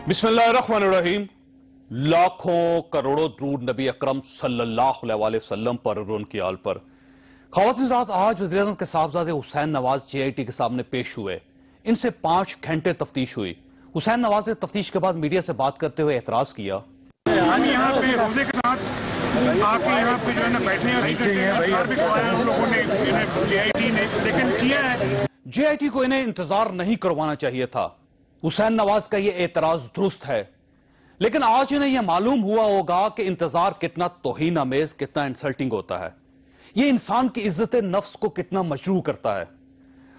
बिस्मिल्लाहिर्रहमानिर्रहीम। लाखों करोड़ों द्रूद नबी अकरम सल्लल्लाहु अलैहि वसल्लम पर और उनकी आल पर। ख़वातीन रात आज वज़ीर-ए-आज़म के साहबजादे हुसैन नवाज JIT के सामने पेश हुए। इनसे 5 घंटे तफ्तीश हुई। हुसैन नवाज ने तफ्तीश के बाद मीडिया से बात करते हुए एतराज किया। यहाँ पे रोजे के साथ आके यहाँ पे जो है ना बैठने लोगों ने JIT ने लेकिन किया है। JIT को इन्हें इंतजार नहीं करवाना चाहिए था। हुसैन नवाज का यह एतराज दुरुस्त है, लेकिन आज इन्हें यह मालूम हुआ होगा कि इंतजार कितना तौहीन अमेज, कितना इंसल्टिंग होता है। यह इंसान की इज्जत नफ्स को कितना मजरूह करता है।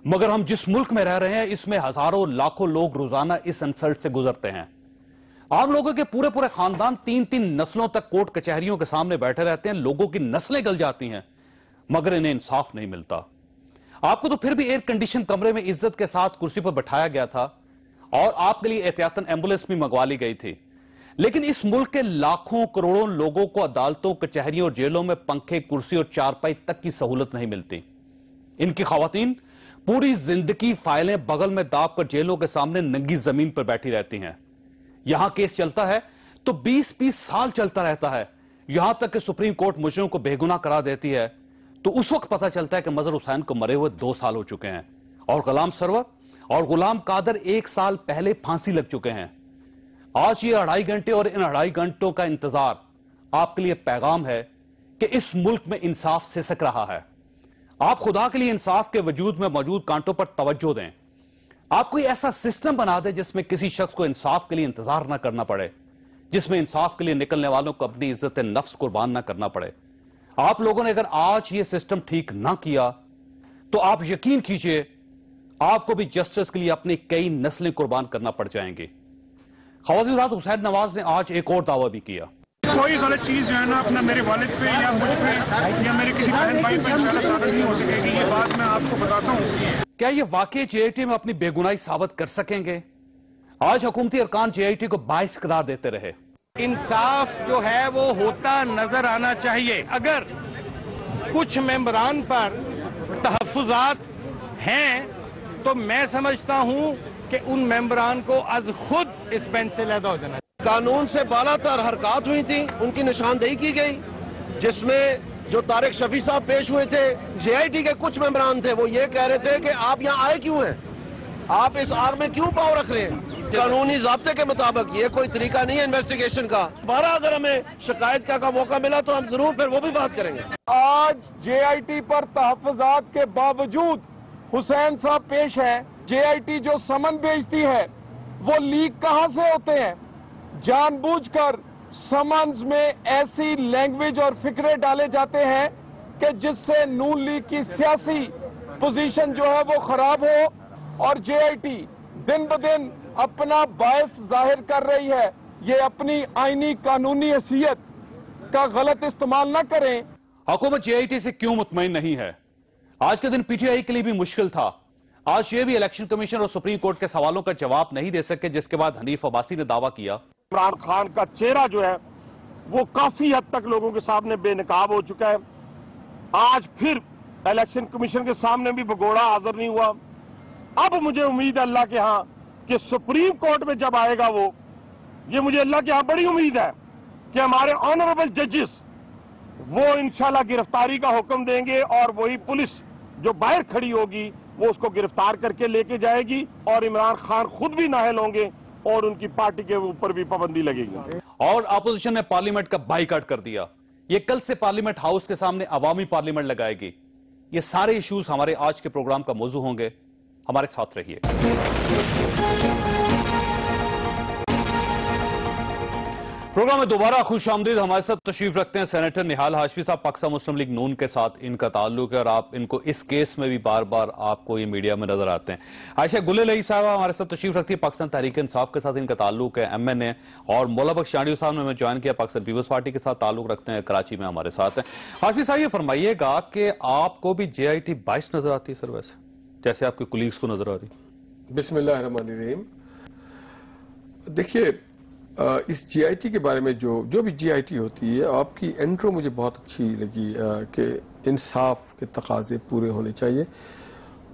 मगर हम जिस मुल्क में रह रहे हैं, इसमें हजारों लाखों लोग रोजाना इस इंसल्ट से गुजरते हैं। आम लोगों के पूरे पूरे खानदान 3-3 नस्लों तक कोर्ट कचहरियों के सामने बैठे रहते हैं। लोगों की नस्लें गल जाती हैं, मगर इन्हें इंसाफ नहीं मिलता। आपको तो फिर भी एयर कंडीशन कमरे में इज्जत के साथ कुर्सी पर बैठाया गया था और आपके लिए एहतियातन एम्बुलेंस भी मंगवा ली गई थी। लेकिन इस मुल्क के लाखों करोड़ों लोगों को अदालतों, कचहरियों और जेलों में पंखे, कुर्सी और चारपाई तक की सहूलत नहीं मिलती। इनकी खवातीन पूरी जिंदगी फाइलें बगल में दाब कर जेलों के सामने नंगी जमीन पर बैठी रहती हैं। यहां केस चलता है तो 20-20 साल चलता रहता है, यहां तक कि सुप्रीम कोर्ट मुजरिमों को बेगुनाह करा देती है। तो उस वक्त पता चलता है कि मजहर हुसैन को मरे हुए 2 साल हो चुके हैं और गुलाम सरवर और गुलाम कादर 1 साल पहले फांसी लग चुके हैं। आज ये 2.5 घंटे और इन 2.5 घंटों का इंतजार आपके लिए पैगाम है कि इस मुल्क में इंसाफ सिसक रहा है। आप खुदा के लिए इंसाफ के वजूद में मौजूद कांटों पर तवज्जो दें। आप कोई ऐसा सिस्टम बना दें जिसमें किसी शख्स को इंसाफ के लिए इंतजार ना करना पड़े, जिसमें इंसाफ के लिए निकलने वालों को अपनी इज्जत नफ्स कुर्बान ना करना पड़े। आप लोगों ने अगर आज ये सिस्टम ठीक ना किया तो आप यकीन कीजिए आपको भी जस्टिस के लिए अपनी कई नस्लें कुर्बान करना पड़ जाएंगी। ख़वातीन रात हुसैन नवाज ने आज एक और दावा भी किया। कोई गलत चीज जो है ना अपना मेरे वालिद पे या मुझ पे या मेरे किसी बहन भाई पे नहीं हो सकेगी। ये बात मैं आपको बताता हूँ। क्या ये वाकई JIT में अपनी बेगुनाही साबित कर सकेंगे? आज हुकूमती अरकान JIT को बाइस करार देते रहे। इंसाफ जो है वो होता नजर आना चाहिए। अगर कुछ मेंबरान पर तहफ्फुजात हैं तो मैं समझता हूं कि उन मेंबरान को आज खुद इस बेंच से लैदा हो जाना। कानून से बालातर हरकत हुई थी, उनकी निशानदेही की गई, जिसमें जो तारिक शफी साहब पेश हुए थे, JIT के कुछ मेंबरान थे, वो ये कह रहे थे कि आप यहाँ आए क्यों हैं, आप इस आर में क्यों पाँव रख रहे हैं। कानूनी ज़ाब्ते के मुताबिक ये कोई तरीका नहीं है इन्वेस्टिगेशन का। 12 अगर हमें शिकायत का मौका मिला तो हम जरूर फिर वो भी बात करेंगे। आज JIT पर तहफ्फुजात के बावजूद हुसैन साहब पेश है। JIT जो समन भेजती है वो लीक कहां से होते हैं? जानबूझकर समन्स में ऐसी लैंग्वेज और फिक्रे डाले जाते हैं कि जिससे नून लीग की सियासी पोजीशन जो है वो खराब हो और JIT दिन ब दिन अपना बायस जाहिर कर रही है। ये अपनी आईनी कानूनी हैसियत का गलत इस्तेमाल ना करें। हुकूमत JIT से क्यों मुतमईन नहीं है? आज के दिन PTI के लिए भी मुश्किल था। आज ये भी इलेक्शन कमीशन और सुप्रीम कोर्ट के सवालों का जवाब नहीं दे सके, जिसके बाद हनीफ अब्बासी ने दावा किया। इमरान खान का चेहरा जो है वो काफी हद तक लोगों के सामने बेनकाब हो चुका है। आज फिर इलेक्शन कमीशन के सामने भी भगोड़ा हाजिर नहीं हुआ। अब मुझे उम्मीद है अल्लाह के यहाँ कि सुप्रीम कोर्ट में जब आएगा ये मुझे अल्लाह के यहाँ बड़ी उम्मीद है कि हमारे ऑनरेबल जजेस वो इंशाल्लाह गिरफ्तारी का हुक्म देंगे और वही पुलिस जो बाहर खड़ी होगी वो उसको गिरफ्तार करके लेके जाएगी और इमरान खान खुद भी नाहल होंगे और उनकी पार्टी के ऊपर भी पाबंदी लगेगी। और अपोजिशन ने पार्लियामेंट का बाइकआउट कर दिया। ये कल से पार्लियामेंट हाउस के सामने अवामी पार्लियामेंट लगाएगी। ये सारे इश्यूज हमारे आज के प्रोग्राम का मौजू होंगे। हमारे साथ रहिए। प्रोग्राम में दोबारा खुश आमदीद। हमारे साथ तशरीफ रखते हैं सेनेटर निहाल हाशमी साहब। पाकिस्तान मुस्लिम लीग नून के साथ इनका ताल्लुक है और आप इनको इस केस में भी बार बार आपको ये मीडिया में नजर आते हैं। आयशा गुलेलई साहब हमारे साथ तशरीफ रखती है। पाकिस्तान तहरीक इंसाफ के साथ इनका ताल्लुक है, MNA। और मौला बख्श चांडियो साहब ने हमें ज्वाइन किया, पाकिस्तान पीपल्स पार्टी के साथ ताल्लुक रखते हैं, कराची में हमारे साथ हैं। हाशमी साहब ये फरमाइएगा कि आपको भी JIT बाइस नजर आती है सर, वैसे जैसे आपके कुलीग्स को नजर आ रही? बिस्मिल्लाहिर्रहमानिर्रहीम। देखिए, इस JIT के बारे में जो भी JIT होती है, आपकी इंट्रो मुझे बहुत अच्छी लगी कि इंसाफ के तकाजे पूरे होने चाहिए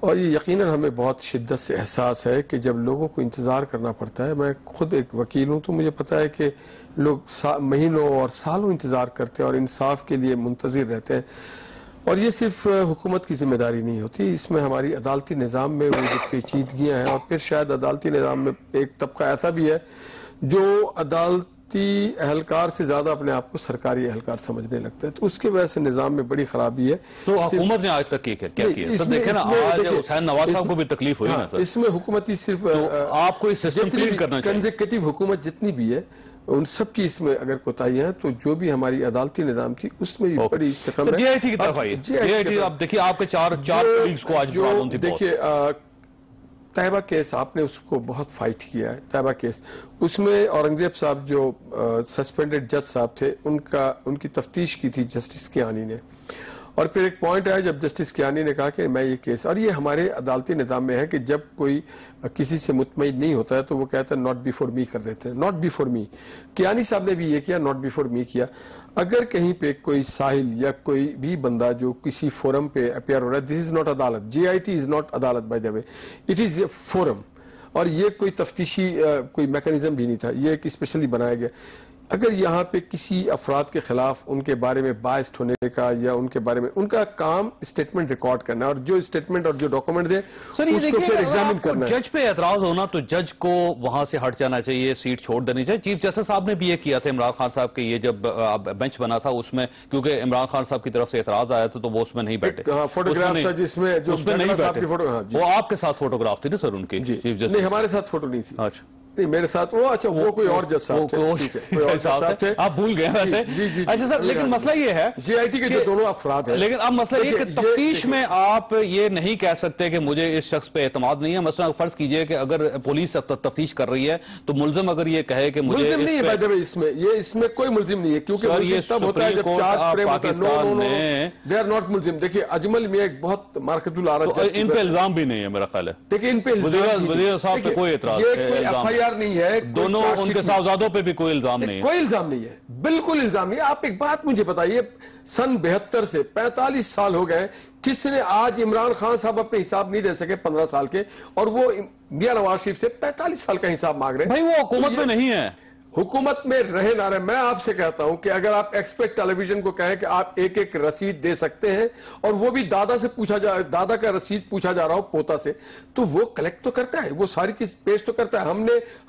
और ये यकीनन हमें बहुत शिद्दत से एहसास है कि जब लोगों को इंतज़ार करना पड़ता है, मैं खुद एक वकील हूँ तो मुझे पता है कि लोग महीनों और सालों इंतज़ार करते हैं और इंसाफ के लिए मुंतज़िर रहते हैं। और ये सिर्फ हुकूमत की जिम्मेदारी नहीं होती, इसमें हमारी अदालती निज़ाम में वो जो पेचीदगियाँ हैं, और फिर शायद अदालती निज़ाम में एक तबका ऐसा भी है जो अदालती एहलकार से ज्यादा अपने आप को सरकारी एहलकार समझने लगता है, तो उसके वजह से निजाम में बड़ी खराबी है। तो हुकूमत ने आज तक क्या किया? सर देखे ना, आज हुसैन नवाज साहब को भी तकलीफ हुई ना सर। इसमें हुकूमती सिर्फ आपको इस सिस्टम क्लीन करना चाहिए। कंजक्यूटिव हुकूमत जितनी भी है उन सब की इसमें अगर कोताहियां हैं, तो जो भी हमारी अदालती निजाम थी उसमें भी बड़ी रकम है। जीआईटी की तरफ आइए। जीआईटी आप देखिए, आपके चार कलीग्स को आज मालूम थी। देखिए तैयबा केस आपने उसको बहुत फाइट किया है। तैयबा केस उसमें औरंगजेब साहब जो सस्पेंडेड जज साहब थे उनकी तफ्तीश की थी जस्टिस कियानी ने, और फिर एक पॉइंट आया जब जस्टिस कियानी ने कहा कि मैं ये केस, और ये हमारे अदालती निज़ाम में है कि जब कोई किसी से मुतमईन नहीं होता है तो वो कहता है नॉट बिफोर मी कर देते हैं, नॉट बिफोर मी। कियानी साहब ने भी ये किया, नॉट बिफोर मी किया। अगर कहीं पे कोई साहिल या कोई भी बंदा जो किसी फोरम पे अपेयर हो रहा है, दिस इज नॉट अदालत, जीआईटी इज नॉट अदालत by the way, it is a forum, और ये कोई तफ्तीशी कोई मैकेनिज्म भी नहीं था, ये एक स्पेशली बनाया गया। अगर यहाँ पे किसी अफराद के खिलाफ उनके बारे में बाइस्ड होने का या उनके बारे में, उनका काम स्टेटमेंट रिकॉर्ड करना, और जो स्टेटमेंट और जो डॉक्यूमेंट दे उसको फिर एग्जामिन करना है। जज पे एतराज होना तो जज को वहां से हट जाना चाहिए, सीट छोड़ देनी चाहिए। चीफ जस्टिस साहब ने भी ये किया था इमरान खान साहब के, ये जब बेंच बना था उसमें, क्योंकि इमरान खान साहब की तरफ से एतराज आया था तो वो उसमें नहीं बैठे। फोटोग्राफ था जिसमें उसमें नहीं बैठे, वो आपके साथ फोटोग्राफ थी ना सर उनकी? चीफ जस्टिस नहीं, हमारे साथ फोटो नहीं थी। अच्छा नहीं, मेरे साथ वो, अच्छा वो कोई और जज साहब थे, आप भूल गए वैसे। अच्छा सर, लेकिन मसला ये है जीआईटी के जो दोनों अफराद हैं, लेकिन अब मसला ये कि तफ्तीश में आप ये नहीं कह सकते कि मुझे इस शख्स पे एतमाद नहीं है। मसला फर्ज कीजिए कि अगर पुलिस तफ्तीश कर रही है तो मुल्जिम अगर ये कहे कि मुझे मुल्जिम नहीं है, इसमें कोई मुल्जिम नहीं है, क्योंकि ये तब होता है जब चार्ज फ्रेम होता है। दे आर नॉट मुल्जिम। देखिए अजमल में एक बहुत मार्केटुल आरत, इन पे इल्जाम भी नहीं है मेरा ख्याल है। देखिए इन पे वज़ीर साहब पे कोई एतराज नहीं है, दोनों उनके साहबजादों पे भी कोई इल्जाम नहीं है। कोई इल्जाम नहीं है, बिल्कुल इल्जाम नहीं है। आप एक बात मुझे बताइए, सन 72 से 45 साल हो गए, किसने आज इमरान खान साहब अपने हिसाब नहीं दे सके 15 साल के, और वो मियां नवाज शरीफ से 45 साल का हिसाब मांग रहे हैं। भाई वो हुकूमत में नहीं है, हुकूमत में रहे ना रहे, मैं आपसे कहता हूं कि अगर आप एक्सपेक्ट टेलीविजन को कहें कि आप एक एक रसीद दे सकते हैं, और वो भी दादा से पूछा जा, दादा का रसीद पूछा जा रहा हो पोता से, तो वो कलेक्ट तो करता है, वो सारी चीज पेश तो करता है।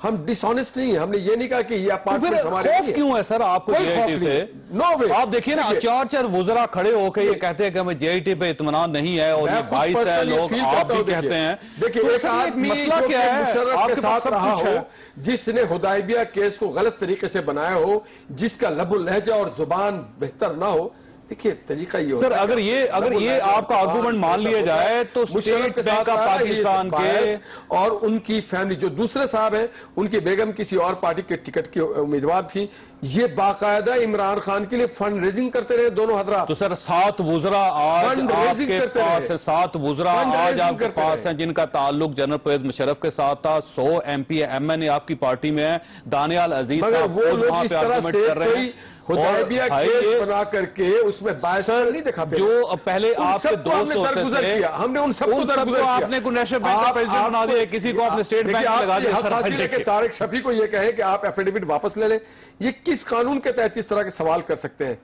हम डिसऑनेस्ट नहीं है, हमने ये नहीं कहा कि ये अपार्टमेंट हमारे खौफ क्यों है सर आपको जीआईटी से? नो वे। आप देखिए ना, चार वुज़रा खड़े होकर ये कहते हैं कि हमें जीआईटी पे इत्मीनान नहीं है, और ये 22 है लोग, आप भी कहते हैं। देखिए एक आदमी मसला क्या है आपके साथ रहा हो, जिसने हुदैबिया केस को गलत तरीके से बनाया हो, जिसका लबुल लहजा और जुबान बेहतर ना हो, देखिए तरीका ये सर, अगर ये आपका आर्गूमेंट मान लिया जाए तो स्टेट बैंक ऑफ पाकिस्तान के और उनकी फैमिली, जो दूसरे साहब हैं, उनकी बेगम किसी और पार्टी के टिकट की उम्मीदवार थी, ये बाकायदा इमरान खान के लिए फंड रेजिंग करते रहे दोनों हजरात। तो सर 7 वुज़रा आज आपके पास है, 7 वुज़रा आज आपके पास हैं जिनका ताल्लुक जनरल परवेज मुशर्रफ के साथ था। 100 MP MNA आपकी पार्टी में है, दानियाल अजीज साहब वो लोग इस तरह से हुदैबिया केस बना करके उसमें बायस नहीं दिखाते। जो पहले आपसे दोस्त होते थे, हमने उन सबको दरगुजर किया। आपने को नेशनल बैंक का प्रेसिडेंट बना दिया, किसी को आपने स्टेट बैंक लगा दिया। तारिक शफी को यह कहे कि आप एफिडेविट वापस ले लें, ये किस कानून के तहत इस तरह के सवाल कर सकते हैं?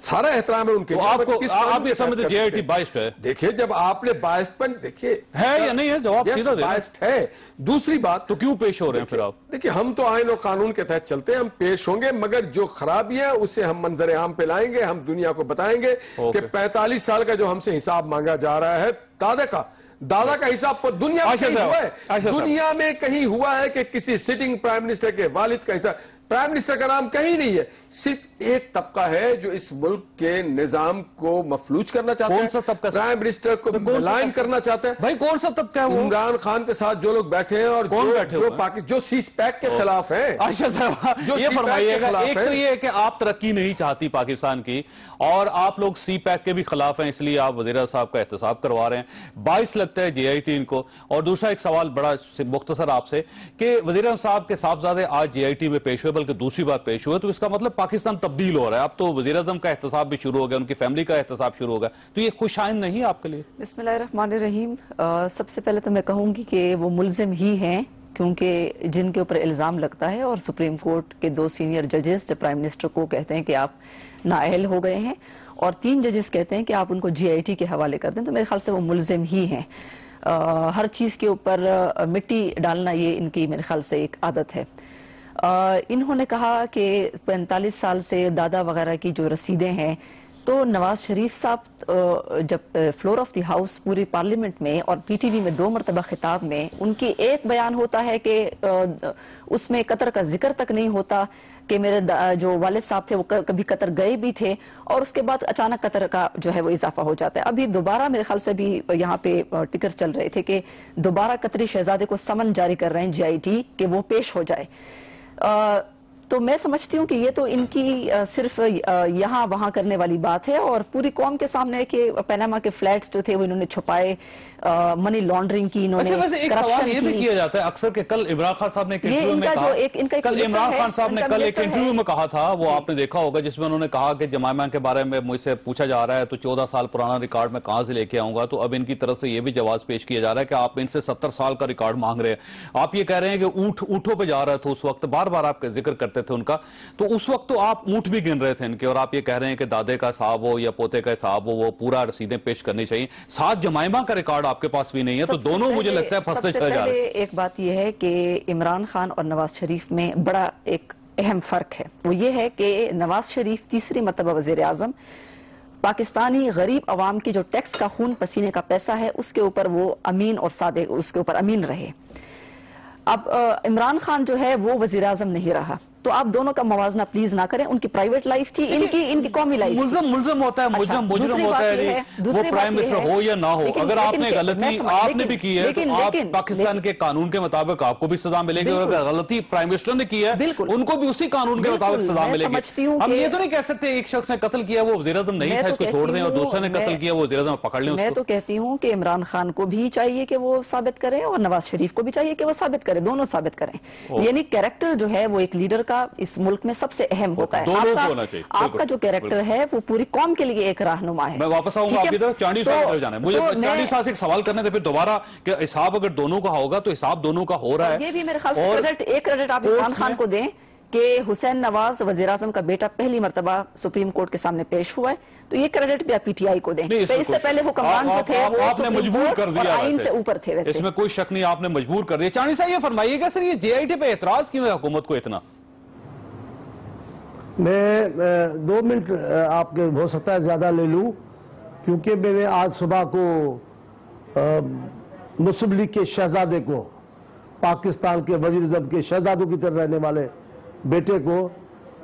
सारा एहतराम है उनके, आप ये समझते जीआईटी बाइस्ड है? देखिए जब आपने बाइस्डपन, देखिए है या नहीं है, जवाब सीधा दें। बाइस्ड है। दूसरी बात, तो क्यों पेश हो रहे हैं फिर आप? देखिए हम तो आइन और कानून के तहत चलते हैं, हम पेश होंगे, मगर जो खराबी है उसे हम मंजर आम पे लाएंगे, हम दुनिया को बताएंगे कि 45 साल का जो हमसे हिसाब मांगा जा रहा है, दादा का हिसाब दुनिया में कहीं हुआ है? दुनिया में कहीं हुआ है कि किसी सिटिंग प्राइम मिनिस्टर के वालिद का हिसाब? प्राइम मिनिस्टर का नाम कहीं नहीं है। सिर्फ एक तबका है जो इस मुल्क के निजाम को मफलूज करना चाहता है। कौन सा तबका? प्राइम मिनिस्टर को मलाइन करना चाहता है। भाई कौन सा तबका है वो? इमरान खान के साथ जो लोग बैठे हैं और कौन बैठे जो पाकिस्तान जो सी पैक के खिलाफ है। अच्छा सर, ये फरमाइएगा, एक तो ये है कि आप तरक्की नहीं चाहती पाकिस्तान की, और आप लोग सी पैक के भी खिलाफ हैं, इसलिए आप वज़ीर साहब का एहतसाब करवा रहे हैं। 22 लगता है जीआईटी इनको। और दूसरा एक सवाल बड़ा मुख्तसर आपसे कि वज़ीर साहब के साहबजादे आज जीआईटी में पेश हुए, के दूसरी बार पेश हुए, तो इसका मतलब पाकिस्तान तब्दील हो रहा है। अब तो वजीर आज़म का एहतसाब भी शुरू हो गया, उनकी फैमिली का एहतसाब शुरू हो गया, तो ये खुशाइन नहीं है आपके लिए? बिस्मिल्लाहिर्रहमानिर्रहीम। सबसे पहले तो मैं कहूंगी कि वो मुल्जिम ही हैं, क्योंकि जिनके ऊपर इल्जाम लगता है, और सुप्रीम कोर्ट के 2 सीनियर जजेस जब प्राइम मिनिस्टर को कहते हैं कि आप नाअहल हो गए हैं, और 3 जजेस कहते हैं कि आप उनको GIT के हवाले कर दें, तो मेरे ख्याल से वो मुल्जिम ही हैं। हर चीज के ऊपर मिट्टी डालना ये इनकी मेरे ख्याल से एक आदत है। इन्होंने कहा कि 45 साल से दादा वगैरह की जो रसीदें हैं, तो नवाज शरीफ साहब जब फ्लोर ऑफ द हाउस पूरी पार्लियामेंट में और PTV में 2 मरतबा खिताब में उनकी एक बयान होता है कि उसमें कतर का जिक्र तक नहीं होता कि मेरे जो वालिद साहब थे वो कभी कतर गए भी थे, और उसके बाद अचानक कतर का जो है वो इजाफा हो जाता है। अभी दोबारा मेरे ख्याल से भी यहाँ पे टिकट चल रहे थे कि दोबारा कतरी शहजादे को समन जारी कर रहे हैं GIT कि वो पेश हो जाए। तो मैं समझती हूँ कि ये तो इनकी सिर्फ यहाँ वहां करने वाली बात है, और पूरी कौम के सामने कि पनामा के फ्लैट्स जो थे वो इन्होंने छुपाए, मनी लॉन्ड्रिंग की इन्होंने। अच्छा, वैसे एक सवाल ये भी किया जाता है अक्सर कि कल इमरान खान साहब ने एक इंटरव्यू में कहा, कल इमरान खान साहब ने कल एक इंटरव्यू में कहा था, वो आपने देखा होगा, जिसमें उन्होंने कहा कि जमाइमा के बारे में मुझसे पूछा जा रहा है तो 14 साल पुराना रिकॉर्ड मैं कहां से लेके आऊंगा। तो अब इनकी तरफ से ये भी जवाब पेश किया जा रहा है कि आप इनसे 70 साल का रिकॉर्ड मांग रहे हैं। आप ये कह रहे हैं कि ऊंटों पर जा रहे थे उस वक्त, बार बार आप जिक्र करते थे उनका, तो उस वक्त तो आप ऊंट भी गिन रहे थे इनके, और आप ये कह रहे हैं कि दादे का हिसाब हो या पोते का हिसाब हो, वो पूरा रसीदें पेश करनी चाहिए। 7 जमाइमा का रिकॉर्ड आपके पास भी नहीं है, तो दोनों मुझे लगता है फंसते चले जा रहे हैं। एक बात यह है कि इमरान खान और नवाज शरीफ में बड़ा एक अहम फर्क है। वो ये है कि नवाज शरीफ तीसरी मरतबा वजीर आजम, पाकिस्तानी गरीब अवाम की जो टैक्स का खून पसीने का पैसा है उसके ऊपर वो अमीन और सादे उसके ऊपर अमीन रहे। अब इमरान खान जो है वो वजीर आजम नहीं रहा, तो आप दोनों का मवाजना प्लीज ना करें। उनकी प्राइवेट लाइफ थी, इनकी कौमी लाइफ। मुल्ज़म होता है, मुजरम होता है, वो प्राइम मिनिस्टर हो या ना हो, अगर आपने गलती आपने भी की है तो आप पाकिस्तान के कानून के मुताबिक आपको भी सजा मिलेगी, और अगर गलती प्राइम मिनिस्टर ने की है उनको भी उसी कानून के मुताबिक सजा मिलेगी। हम ये तो नहीं कह सकते एक शख्स ने कत्ल किया वो वज़ीर आज़म नहीं था, इसको छोड़ दें, और दूसरे ने कत्ल किया वो वज़ीर आज़म पकड़ लें। मैं तो कहती हूँ कि इमरान खान को भी चाहिए कि वो साबित करें, और नवाज शरीफ को भी चाहिए कि वो साबित करें, दोनों साबित करें। यानी कैरेक्टर जो है वो एक लीडर का इस मुल्क में सबसे अहम होता है। आपका जो कैरेक्टर है वो पूरी कौम के लिए एक रहनुमा है। मैं वापस आऊंगा आपकी तरफ, चांदी साहब की तरफ जाना है मुझे। चांदी साहब से एक सवाल करने थे फिर दोबारा कि हिसाब अगर दोनों का होगा तो हिसाब दोनों का हो रहा है। ये भी मेरे ख्याल से एक क्रेडिट आप इमरान खान को दें कि हुसैन नवाज वज़ीर आज़म का बेटा पहली मरतबा सुप्रीम कोर्ट के सामने पेश हुआ है, तो ये क्रेडिट भी आप PTI को दें। इससे पहले हुक्मरान जो थे वो आपने मजबूर कर दिया, आइन से ऊपर थे। वैसे इसमें कोई शक नहीं, आपने मजबूर कर दिया। चांदी साहब ये फरमाइएगा सर, ये JIT पे एतराज क्यों है हुकूमत को इतना? मैं 2 मिनट आपके हो सकता है ज्यादा ले लूं, क्योंकि मैंने आज सुबह को मुस्लिम लीग के शहजादे को, पाकिस्तान के वजीर आज़म के शहजादों की तरह रहने वाले बेटे को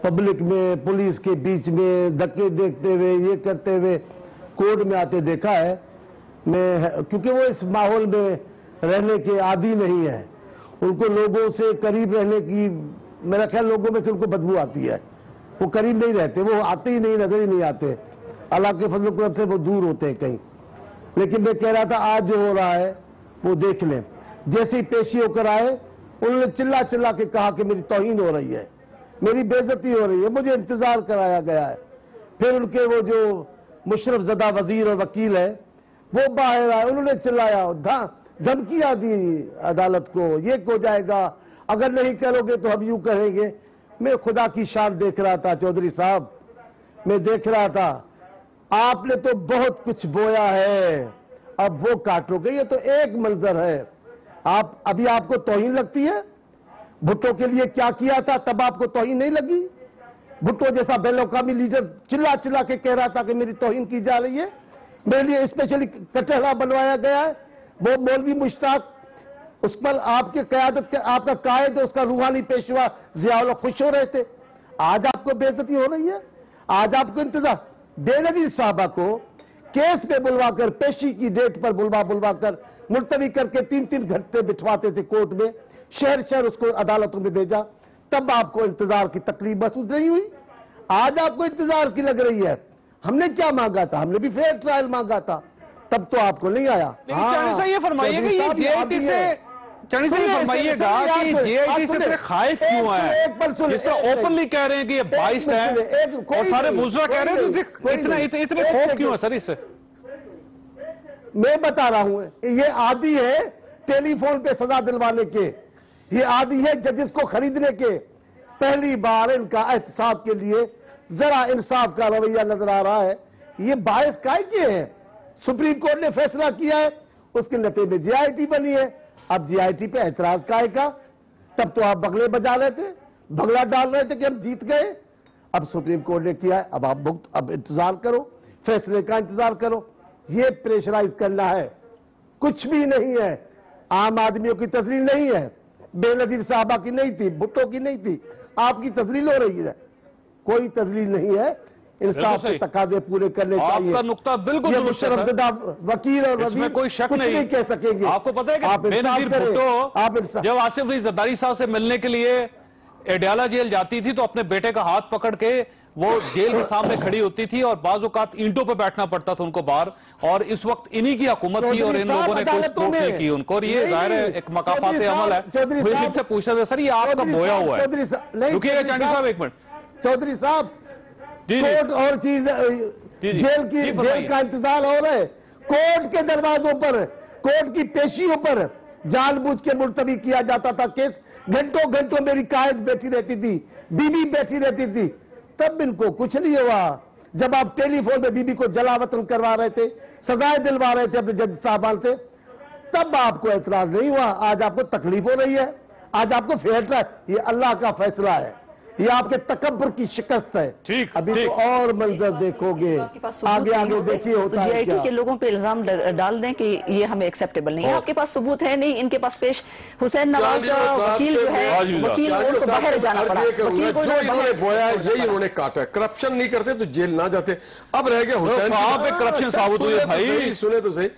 पब्लिक में पुलिस के बीच में धक्के देखते हुए ये करते हुए कोर्ट में आते देखा है। मैं क्योंकि वो इस माहौल में रहने के आदी नहीं है, उनको लोगों से करीब रहने की मेरा ख्याल लोगों में से उनको बदबू आती है, वो करीब नहीं रहते, वो आते ही नहीं, नजर ही नहीं आते, अल्लाह के फजल करम से वो दूर होते हैं कहीं। लेकिन मैं कह रहा था आज जो हो रहा है वो देख लें। जैसे ही पेशी होकर आए उन्होंने चिल्ला चिल्ला के कहा कि मेरी तौहीन हो रही है, मेरी बेइज्जती हो रही है, मुझे इंतजार कराया गया है। फिर उनके वो जो मुशर्रफ ज़दा वजीर और वकील है वो बाहर आए, उन्होंने चिल्लाया, धमकियां दी अदालत को, ये हो जाएगा, अगर नहीं करोगे तो हम यूं करेंगे। मैं खुदा की शान देख रहा था चौधरी साहब, मैं देख रहा था आपने तो बहुत कुछ बोया है, अब वो काटोगे, ये तो एक मंजर है। आप अभी आपको तौहीन लगती है? भुट्टो के लिए क्या किया था तब आपको तौहीन नहीं लगी? भुट्टो जैसा बैनुल-अक़वामी लीडर चिल्ला चिल्ला के कह रहा था कि मेरी तौहीन की जा रही है, मेरे लिए स्पेशली कटहरा बनवाया गया है। वो मौलवी मुश्ताक, उस पर आपके क़यादत के आपका कायद, उसका रूहानी पेशवा ज़िया खुश हो रहे थे। आज आपको बेइज्जती हो रही है, आज आपको इंतजार। बेनजीर साहबा को केस पे बुलवाकर, पेशी की डेट पर बुलवा कर मुलतवी करके 3-3 घंटे बिठवाते थे कोर्ट में, शहर शहर उसको अदालतों में भेजा, तब आपको इंतजार की तकलीफ महसूस नहीं हुई। आज आपको इंतजार की लग रही है। हमने क्या मांगा था? हमने भी फेयर ट्रायल मांगा था, तब तो आपको नहीं आया। ये फरमाइए कि ये JIT से चाणी साहब फरमाइएगा कि जेआईटी से इतने खाइफ क्यों हैं? जिस तरह ओपनली कह रहे हैं कि ये बाइस्ड है और सारे मुजरा कह रहे हैं, तो इतने खौफ क्यों है सर इससे? मैं बता रहा हूं, ये आदी है टेलीफोन पे सजा दिलवाने के, ये आदी है जजेस को खरीदने के। पहली बार इनका एहतसाब के लिए जरा इंसाफ का रवैया नजर आ रहा है। ये बायस काय के हैं? सुप्रीम कोर्ट ने फैसला किया है, उसके नतीजे में जीआईटी बनी है। अब जीआईटी पे एतराज काय का? तब तो आप बगले बजा रहे थे, बगला डाल रहे थे कि हम जीत गए। अब सुप्रीम कोर्ट ने किया है, अब आप अब इंतजार करो, फैसले का इंतजार करो। ये प्रेशराइज करना है, कुछ भी नहीं है। आम आदमियों की तस्लील नहीं है, बेनजीर साहबा की नहीं थी, भुट्टो की नहीं थी, आपकी तस्लील हो रही है। कोई तस्लील नहीं है, इंसाफ के तकाजे पूरे करने चाहिए। आपका नुक्ता बिल्कुल दुरुस्त है सर। वकील और इसमें कोई शक कुछ नहीं कह सकेंगे। आपको पता है कि बेनजीर भुट्टो जब आसिफ अली जरदारी साहब से मिलने के लिए एडियाला जेल जाती थी तो अपने बेटे का हाथ पकड़ के वो जेल के सामने खड़ी होती थी और बाज़ औक़ात ईंटों पे बैठना पड़ता था उनको बाहर। और इस वक्त इन्हीं की हुकूमत थी और इन लोगों ने कोई सपोर्ट नहीं की उनको। और ये जाहिर है एक मकाफात अमल है। फिर से पूछना था सर, ये आपका बोया हुआ है। रुकिएगा चांडी साहब एक मिनट। चौधरी साहब, कोर्ट और चीज जेल का इंतजार हो रहा है। कोर्ट के दरवाजों पर, कोर्ट की पेशियों पर जानबूझ के मुलतवी किया जाता था केस। घंटों घंटों मेरी कायद बैठी रहती थी, बीबी बैठी रहती थी, तब इनको कुछ नहीं हुआ। जब आप टेलीफोन पे बीबी को जलावतन करवा रहे थे, सजाएं दिलवा रहे थे अपने जज साहबान से, तब आपको एतराज नहीं हुआ। आज आपको तकलीफ हो रही है, आज आपको फेयर ट्रायल। ये अल्लाह का फैसला है, ये आपके तकब्बुर की शिकस्त है। ठीक, अभी तो और मंजर देखोगे, आगे आगे देखिए होता है क्या। जीआईटी के लोगों पे इल्जाम डाल दें कि ये हमें एक्सेप्टेबल नहीं है। आपके पास सबूत है नहीं, इनके पास पेश हुसैन नवाज वकील जो है, वकील उनको बाहर जाना पड़ा। जो इन्होंने बोया है यही इन्होंने काटा है। करप्शन नहीं करते तो जेल ना जाते। अब रह गया हुसैन, करप्शन साबित हुई है भाई। सुने तो सही,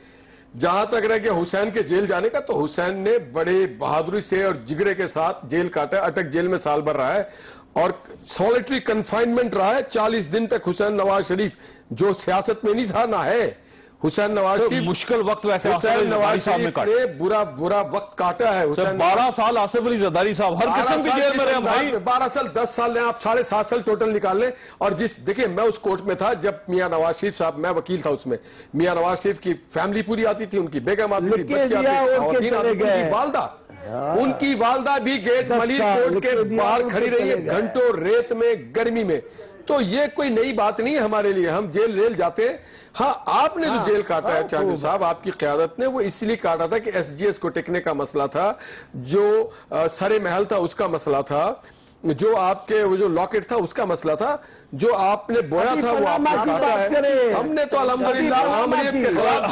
जहां तक रह गया हुसैन के जेल जाने का, तो हुसैन ने बड़े बहादुरी से और जिगरे के साथ जेल काटा है। अटक जेल में साल भर रहा है और सॉलिटरी कन्फाइनमेंट रहा है 40 दिन तक। हुसैन नवाज शरीफ जो सियासत में नहीं था ना है, हुसैन नवाज शरीफ मुश्किल वक्त वैसे हुसैन नवाज शरीफ ने बुरा वक्त काटा है। हुसैन 12 साल आसिफ अली जरदारी साहब हर किस्म की जेल में रहे भाई। 12 साल 10 साल ने आप 7.5 साल टोटल निकाल लें। और देखिए मैं उस कोर्ट में था जब मियां नवाज शरीफ साहब, मैं वकील था उसमें, मियां नवाज शरीफ की फैमिली पूरी आती थी, उनकी बेगम आती थी, बच्चे आते थे, उनकी वालदा भी गेट मलिक कोर्ट के बाहर खड़ी रही है घंटों रेत में, गर्मी में। तो ये कोई नई बात नहीं है हमारे लिए, हम जेल रेल जाते हैं। हाँ, आपने जो जेल काटा है चांडू साहब, आपकी क़यादत ने, वो इसलिए काटा था कि एसजीएस को टिकने का मसला था, जो सरे महल था उसका मसला था, जो आपके वो जो लॉकेट था उसका मसला था, जो आपने बोया था वो आपने काटा है। हमने तो अल्हम्दुलिल्लाह आमरीत के खिलाफ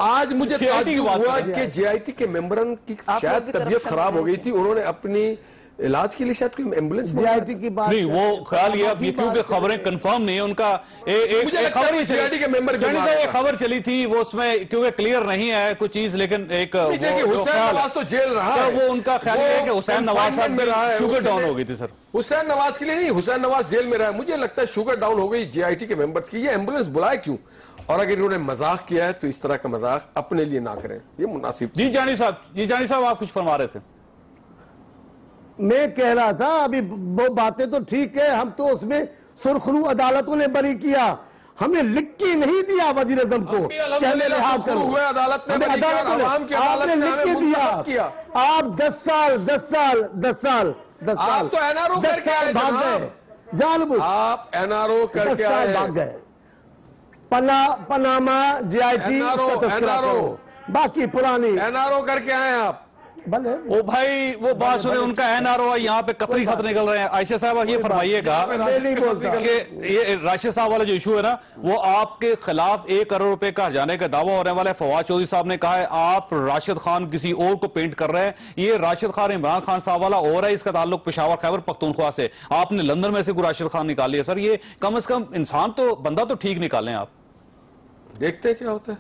आज मुझे ताज्जुब हुआ कि जेआईटी के मेंबरन की शायद तबीयत खराब हो गई थी, उन्होंने अपनी इलाज के लिए शायद कोई एम्बुलेंस जेआईटी की बात नहीं, वो ख्याल ये क्योंकि खबरें कंफर्म नहीं है उनका। खबर चली थी वो, उसमें क्योंकि क्लियर नहीं है कुछ चीज, लेकिन एक हुसैन नवाज तो जेल रहा है, वो उनका ख्याल है कि हुसैन नवाज साहब में शुगर डाउन हो गई थी। सर हुसैन नवाज के लिए नहीं, हुसैन नवाज जेल में रहा है। मुझे लगता है शुगर डाउन हो गई जेआईटी के मेंबर्स की। ये एम्बुलेंस बुलाए क्यों? और अगर इन्होंने मजाक किया है तो इस तरह का मजाक अपने लिए ना करें, ये मुनासिब। जी जानी साहब आप कुछ फरमा रहे थे। मैं कह रहा था अभी वो बातें तो ठीक है, हम तो उसमें सुरखरू अदालतों ने बरी किया, हमने लिख के नहीं दिया वजीर आजम को कहने लिहाज करो, अदालत ने आपने लिख के दिया। आप 10 साल आप तो एनआरओ करके आए, भाग गए, जानबूझ आप एनआरओ करके आए, भाग गए। पनामा जेआईटी एनआरओ, बाकी पुरानी एनआरओ करके आए आप। ओ भाई वो बात सुने, उनका एनआरओ यहाँ पे कतरी खत निकल रहे हैं। आयशा साहब ये फरमाइएगा कि ये राशिद साहब वाला जो इशू है ना, वो आपके खिलाफ 1 करोड़ रुपए का हर्जाने का दावा होने वाला है। फवाद चौधरी साहब ने कहा है आप राशिद खान किसी और को पेंट कर रहे हैं। ये राशिद खान इमरान खान साहब वाला और है, इसका ताल्लुक पेशावर खैबर पख्तूनख्वा से। आपने लंदन में से कोई राशिद खान निकाल लिया। सर ये कम से कम इंसान तो, बंदा तो ठीक निकालें आप। देखते हैं क्या होता है,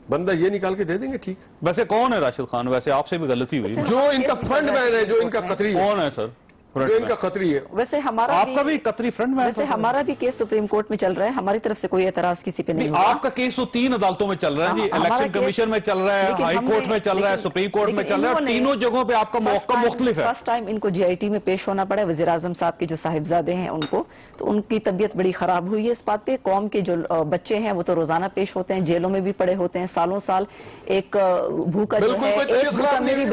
बंदा ये निकाल के दे देंगे ठीक। वैसे कौन है राशिद खान? वैसे आपसे भी गलती हुई, जो इनका फंड मैन है, जो इनका कतरी कौन है सर? फ्रंट इनका खतरी है। वैसे हमारा आपका भी कतरी फ्रंट में, वैसे हमारा भी केस सुप्रीम कोर्ट में चल रहा है, हमारी तरफ से कोई एतराज किसी पे नहीं हुआ। आपका केस तो 3 अदालतों में चल रहा है जी, इलेक्शन कमीशन में चल रहा है, हाई कोर्ट में चल रहा है, सुप्रीम कोर्ट में चल रहा है, तीनों जगहों पे आपका मौका मुख्तलिफ है। फर्स्ट टाइम इनको GIT में पेश होना पड़ा, वज़ीर आज़म साहब के जो साहिबजादे हैं उनको, तो उनकी तबीयत बड़ी खराब हुई है इस बात पे। कौम के जो बच्चे हैं वो तो रोजाना पेश होते हैं, जेलों में भी पड़े होते हैं सालों साल। एक भूखा जो है, एक भूखा मेरी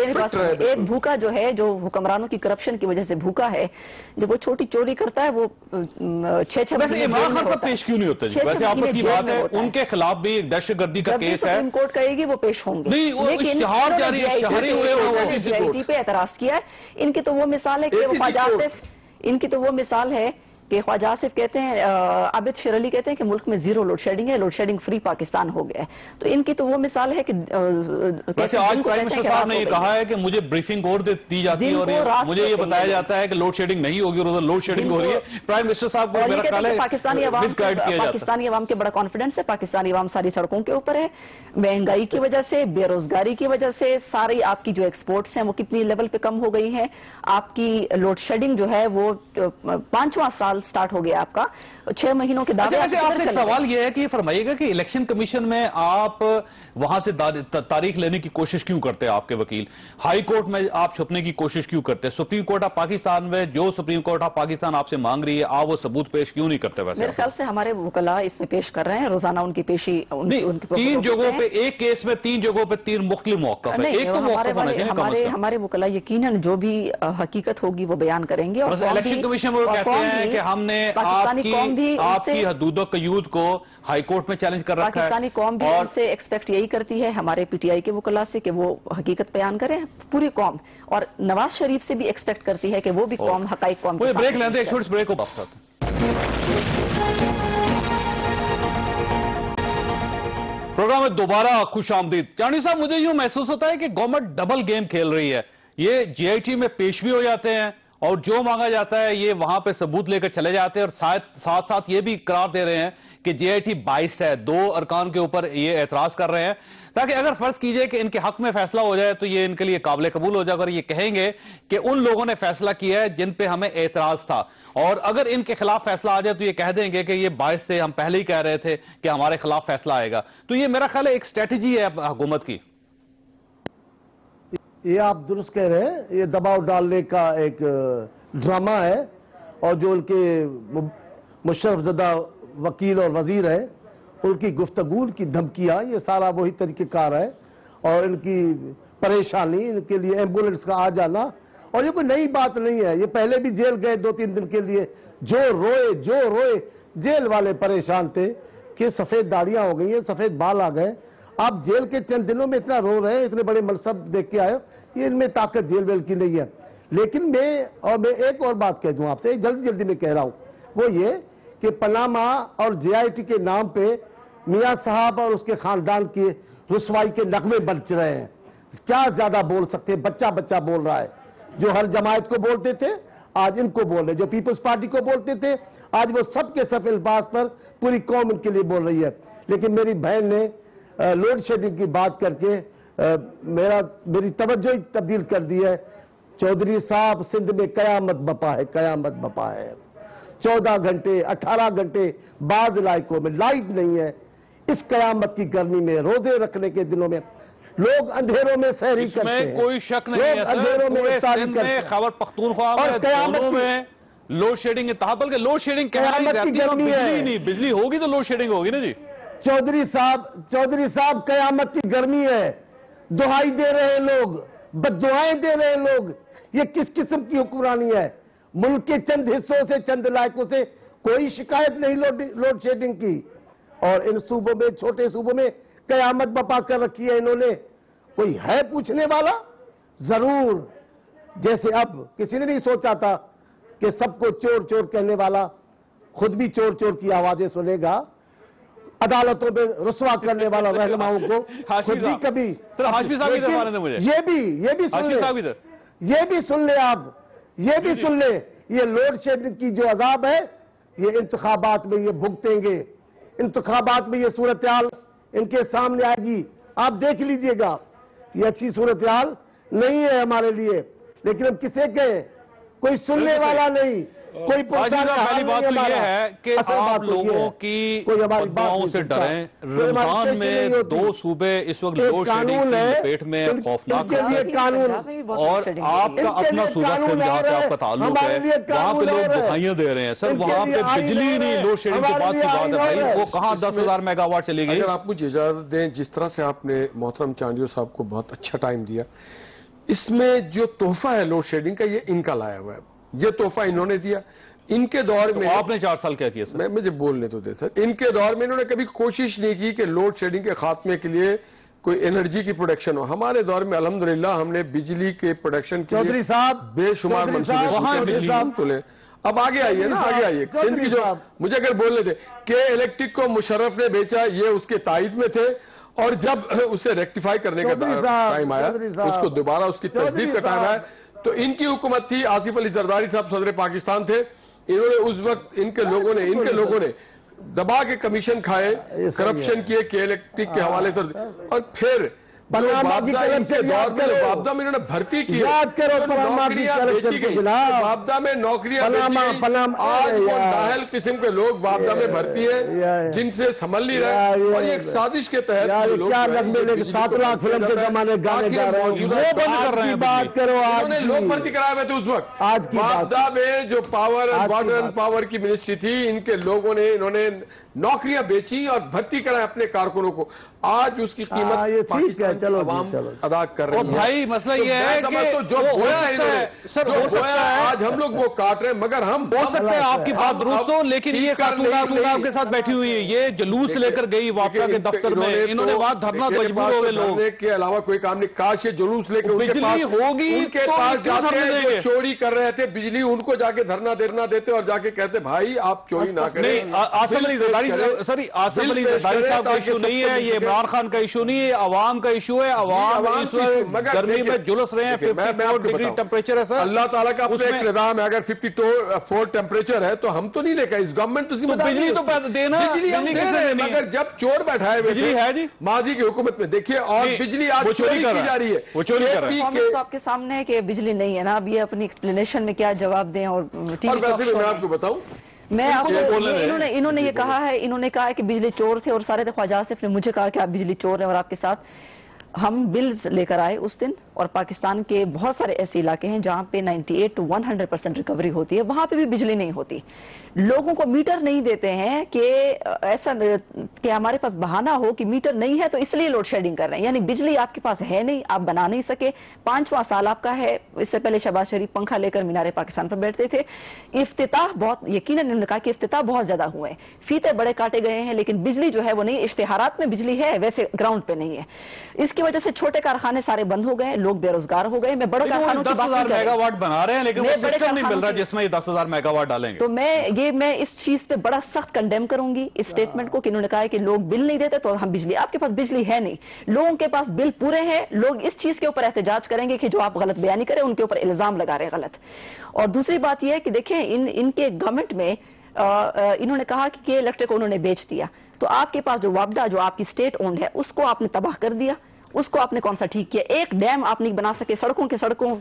एक भूखा जो है, जो हुक्मरानों की करप्शन की वजह से भूखा है, जब वो छोटी चोरी करता है वो 6-6 वैसे इमरान खान साहब पेश क्यों नहीं होते? वैसे आपस की बात है, उनके खिलाफ भी एक दहशतगर्दी का केस है, सुप्रीम कोर्ट कहेगी वो पेश होंगे। नहीं, वो इश्तिहार जारी है, इश्तिहारी हुए वो GIT पे एतराज किया है। इनकी तो वो मिसाल है कि ख्वाजा आसिफ, इनकी तो वो मिसाल है कि ख्वाजा आसिफ कहते हैं, आबिद शेर अली कहते हैं कि मुल्क में 0 लोड शेडिंग है, लोड शेडिंग फ्री पाकिस्तान हो गया है। तो इनकी तो वो मिसाल है कि वैसे आज प्राइम मिनिस्टर साहब ने ये कहा है कि मुझे ब्रीफिंग और दी जाती है और मुझे ये बताया जाता है कि लोड शेडिंग नहीं होगी और उधर लोड शेडिंग हो रही है। प्राइम मिनिस्टर साहब को मेरा ख्याल है पाकिस्तानी अवाम के बड़ा कॉन्फिडेंस है, पाकिस्तानी अवाम सारी सड़कों के ऊपर है। महंगाई की वजह से, बेरोजगारी की वजह से, सारी आपकी जो एक्सपोर्ट्स हैं वो कितनी लेवल पे कम हो गई है। आपकी लोड शेडिंग जो है वो 5वां साल स्टार्ट हो गया आपका, 6 महीनों के दावे। वैसे आपसे एक सवाल यह है कि फरमाइएगा कि इलेक्शन कमीशन में आप वहां से तारीख लेने की कोशिश क्यों करते हैं? आपके वकील हाई कोर्ट में आप छुपने की कोशिश क्यों करते हैं? सुप्रीम कोर्ट ऑफ पाकिस्तान में जो सुप्रीम कोर्ट ऑफ पाकिस्तान आपसे मांग रही है, आप वो सबूत पेश क्यों नहीं करते? वैसे मेरे ख्याल से हमारे वकला इसमें पेश कर रहे हैं, रोजाना उनकी पेशी 3 जगहों पे, एक केस में 3 जगहों पे 3 मुख्तलिफ मौक़िफ़ है। एक तो मौक़िफ़ होना चाहिए कम से कम। हमारे वकला यकीनन जो भी हकीकत होगी वो बयान करेंगे। और इलेक्शन कमीशन वो कहते हैं कि हमने आपकी हदूद क़यूद को हाई कोर्ट में चैलेंज कर रखा है। पाकिस्तानी कौम भी उनसे एक्सपेक्ट यही करती है, हमारे PTI के वकला से, कि वो हकीकत बयान करें, पूरी कौम। और नवाज शरीफ से भी एक्सपेक्ट करती है कि वो भी कौम हकाइक कौम के साथ। ब्रेक लेते हैं, एक छोटी ब्रेक को वापस आते प्रोग्राम में दोबारा खुश आमदीद। चांदी साहब, मुझे यूं महसूस होता है कि गवर्नमेंट डबल गेम खेल रही है। ये GIT में पेश भी हो जाते हैं और जो मांगा जाता है ये वहां पे सबूत लेकर चले जाते हैं, और साथ साथ ये भी करार दे रहे हैं कि GIT बाइस्ड है, 2 अरकान के ऊपर ये एतराज कर रहे हैं, ताकि अगर फर्ज कीजिए कि इनके हक में फैसला हो जाए तो ये इनके लिए काबिल कबूल हो जाएगा और ये कहेंगे कि उन लोगों ने फैसला किया है जिन पे हमें एतराज था, और अगर इनके खिलाफ फैसला आ जाए तो ये कह देंगे कि ये बाइस से हम पहले ही कह रहे थे कि हमारे खिलाफ फैसला आएगा। तो ये मेरा ख्याल है एक स्ट्रेटेजी है हुकूमत की। ये आप दुरुस्त कह रहे हैं, ये दबाव डालने का एक ड्रामा है, और जो उनके मुशर्रफज़दा वकील और वजीर है उनकी गुफ्तगू की धमकियाँ, ये सारा वही तरीक़ेकार है। और इनकी परेशानी, इनके लिए एम्बुलेंस का आ जाना, और ये कोई नई बात नहीं है, ये पहले भी जेल गए 2-3 दिन के लिए, जो रोए जेल वाले परेशान थे कि सफ़ेद दाढ़ियाँ हो गई हैं, सफ़ेद बाल आ गए। आप जेल के चंद दिनों में इतना रो रहे हैं, इतने बड़े मनसब देख के आए, ये इनमें ताकत जेल वेल की नहीं है। लेकिन मैं एक और बात कह दूं आपसे, जल्दी में कह रहा हूं, वो ये कि पनामा और GIT के नाम पे मियां साहब और उसके खानदान की रुसवाई के नगमे बच रहे हैं। क्या ज्यादा बोल सकते हैं? बच्चा बोल रहा है। जो हर जमायत को बोलते थे आज इनको बोल रहे, जो पीपल्स पार्टी को बोलते थे आज वो सबके सब अल्फाज पर पूरी कौम इनके लिए बोल रही है। लेकिन मेरी बहन ने लोड शेडिंग की बात करके मेरी तवज्जो ही तब्दील कर दी है। चौधरी साहब, सिंध में कयामत बपा है। 14 घंटे 18 घंटे बाज इलाकों में लाइट नहीं है। इस कयामत की गर्मी में, रोजे रखने के दिनों में लोग अंधेरों में सहरी करते हैं। कोई शक नहीं है, अंधेरों में इफ्तारी करते हैं। खैबर पख्तूनख्वा में दोनों में लोड शेडिंग है, बल्कि लोड शेडिंग बिजली होगी तो लोड शेडिंग होगी ना जी। चौधरी साहब कयामत की गर्मी है, दुहाई दे रहे लोग, बददुआएं दे रहे लोग। ये किस किस्म की हुक्मरानी है? मुल्क के चंद हिस्सों से, चंद इलाकों से कोई शिकायत नहीं लोड शेडिंग की, और इन सूबों में, छोटे सूबों में कयामत बपा कर रखी है इन्होंने। कोई है पूछने वाला? जरूर। जैसे अब किसी ने नहीं सोचा था कि सबको चोर कहने वाला खुद भी चोर की आवाजें सुनेगा, अदालतों में रुसवा करने वाला रहनुमाओं को खुद भी कभी। ये भी सुन ले आप, ये भी सुन ले, ये लोड शेडिंग की जो अजाब है ये इंतखाबात में ये भुगतेंगे। इंतखाबात में ये सूरत हाल इनके सामने आएगी, आप देख लीजिएगा। ये अच्छी सूरत हाल नहीं है हमारे लिए, लेकिन हम किसे कहें? कोई सुनने वाला नहीं, कोई पहली बात तो ये है कि आप लोगों की बददुआओं से डरें। रमजान में 2 सूबे इस वक्त लोड शेडिंग की पेट में खौफनाक कानून, और आपका अपना सूबा सिंध जहां से आपका ताल्लुक है, वहां पे लोग दुहाइयां दे रहे हैं। सर वहां पे बिजली नहीं, लोड शेडिंग के बाद की बात है भाई, वो कहां 10,000 मेगावाट चली गई। अगर आप मुझे इजाजत दें, जिस तरह से आपने मोहतरम चांडियो साहब को बहुत अच्छा टाइम दिया, इसमें जो तोहफा है लोड शेडिंग का, ये इनका लाया हुआ है, ये तोहफा इन्होंने दिया। इनके दौर में आपने 4 साल क्या किया सर? मुझे बोलने तो दे सर। इनके दौर में इन्होंने कभी कोशिश नहीं की कि लोड शेडिंग के खात्मे के लिए कोई एनर्जी की प्रोडक्शन हो। हमारे दौर में अल्हम्दुलिल्लाह हमने बिजली के प्रोडक्शन के चौधरी साहब बेशुमार मंसूबे। अब आगे आइए ना, आगे आइए। सिंध की जो मुझे अगर बोलने थे कि इलेक्ट्रिक को मुशर्रफ ने बेचा, ये उसके तायद में थे, और जब उसे रेक्टिफाई करने का टाइम आया, उसको दोबारा उसकी तस्दीक का टाइम आया, तो इनकी हुकूमत थी। आसिफ अली जरदारी साहब सदर पाकिस्तान थे। इन्होंने उस वक्त इनके लोगों ने दबा के कमीशन खाए, करप्शन किए के इलेक्ट्रिक के हवाले से, और फिर वापदा में इन्होंने भर्ती की, नौकरियां बेची गई, वापदा में नौकरियां बेची गई। आज वो नाहल किस्म के लोग वापदा में भर्ती है, जिनसे संभल नहीं रहे, और ये एक साजिश के तहत 7 लाख फिल्म के जमाने गाने गा रहे हैं, बंद कर रहे हैं। बात करो, इन्होंने लोग भर्ती कराए हुए थे उस वक्त। आज वापदा में जो power and water and power की मिनिस्ट्री थी, इनके लोगों ने इन्होंने नौकरियां बेची और भर्ती कराए अपने कारकुनों को। आज उसकी कीमत पाकिस्तान की अवाम अदा कर रही है। भाई मसला ये है कि जो बोया है इन्होंने, आज हम लोग वो काट रहे हैं, मगर हम हो सकता है आपकी बात दुरुस्त हो, लेकिन ये आपके साथ बैठी हुई है, ये जुलूस लेकर गई वापदा के दफ्तर में, इन्होंने वहां धरना मजबूर हो गए लोग के अलावा कोई काम नहीं। काश ये जुलूस लेकर बिजली होगी, उनके पास जाके चोरी कर रहे थे बिजली, उनको जाके धरना देते और जाके कहते भाई आप चोरी ना करें। आसिफ अली जरदारी साहब का इशू नहीं है, ये इमरान खान का इशू नहीं है, अवाम का इशू है। अवाम गर्मी में जुलस रहे हैं, 54 डिग्री टेम्परेचर है सर। अल्लाह ताला का अपना एक निज़ाम है, अगर 54 टेम्परेचर है तो हम तो नहीं लेकर, इस गवर्नमेंट तो बिजली तो देना, बिजली हम दे रहे हैं, मगर जब चोर बैठाए हुए बिजली है जी माजी की हुकूमत में, देखिए, और बिजली आज चोरी की जा रही है, वो चोरी कर रहे हैं। आपके सामने है कि बिजली नहीं है ना, अब ये अपनी एक्सप्लेनेशन में क्या जवाब दें। और वैसे भी मैं आपको बताऊं, मैं आपको इन्होंने ये कहा है, इन्होंने कहा है कि बिजली चोर थे, और सारे ख्वाजा आसिफ ने मुझे कहा कि आप बिजली चोर हैं, और आपके साथ हम बिल्स लेकर आए उस दिन, और पाकिस्तान के बहुत सारे ऐसे इलाके हैं जहां पे 98 to 100% रिकवरी होती है, वहां पे भी बिजली नहीं होती। लोगों को मीटर नहीं देते हैं कि ऐसा कि हमारे पास बहाना हो कि मीटर नहीं है तो इसलिए लोड शेडिंग कर रहे हैं, यानी बिजली आपके पास है नहीं, आप बना नहीं सके। 5वां साल आपका है। इससे पहले शहबाज शरीफ पंखा लेकर मीनारे पाकिस्तान पर बैठते थे। इफ्तिताह बहुत, यकीनन इन्होंने कहा कि इफ्तिताह बहुत ज्यादा हुए हैं, फीते बड़े काटे गए हैं, लेकिन बिजली जो है वो नहीं। इश्तिहारात में बिजली है, वैसे ग्राउंड पे नहीं है। इसकी वजह से छोटे कारखाने सारे बंद हो गए, लोग बेरोजगार हो गए। मैं बड़े कारखानों की बात नहीं कर रही, 10,000 मेगावाट बना रहे हैं, लेकिन वो सिस्टम नहीं मिल रहा जिसमें ये 10,000 मेगावाट डालेंगे। तो मैं इस चीज पे बड़ा सख्त कंडेम करूंगी, इस स्टेटमेंट को, कि इन्होंने कहा है कि लोग बिल नहीं देते तो हम बिजली, आपके पास बिजली है नहीं, लोगों के पास बिल पूरे हैं। लोग इस चीज के ऊपर एहतजाज करेंगे कि जो आप गलत बयानी करें, उनके ऊपर इल्जाम लगा रहे हैं गलत। और दूसरी बात यह है कि देखें, इनके गवर्नमेंट में इन्होंने कहा कि इलेक्ट्रिक उन्होंने बेच दिया, तो आपके पास जो वापदा जो आपकी स्टेट ओन्ड है उसको आपने तबाह कर दिया। उसको आपने कौन सा ठीक किया? एक डैम आप नहीं बना सके, सड़कों के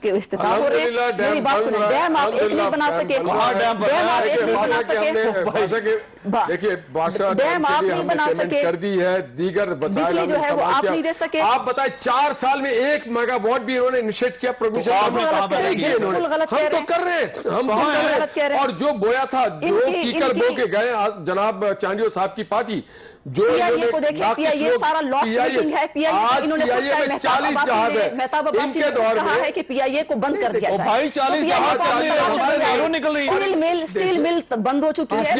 इफ्तिताह हो रहे हैं। मेरी बात सुनो, डैम आप एक नहीं बना सके, डैम आप एक नहीं बना सके, देखिए डैम आप नहीं बना सके, कर दी है, दीगर बिजली जो है वो आप नहीं दे सके। आप बताए 4 साल में 1 मेगावाट भी इन्होंने इनिशिएट किया, परमिशन हम तो कर रहे हैं, हम कर रहे हैं। और जो बोया था, जो कीकर बो के गए जनाब चांडियो साहब की पार्टी, जो को देखिए, ये सारा लॉस मीटिंग है। इन्होंने 40 जहाज है, इनके दौर में है कि पीआईए को बंद कर दिया जाए। भाई 40 स्टील मिल बंद हो चुकी है।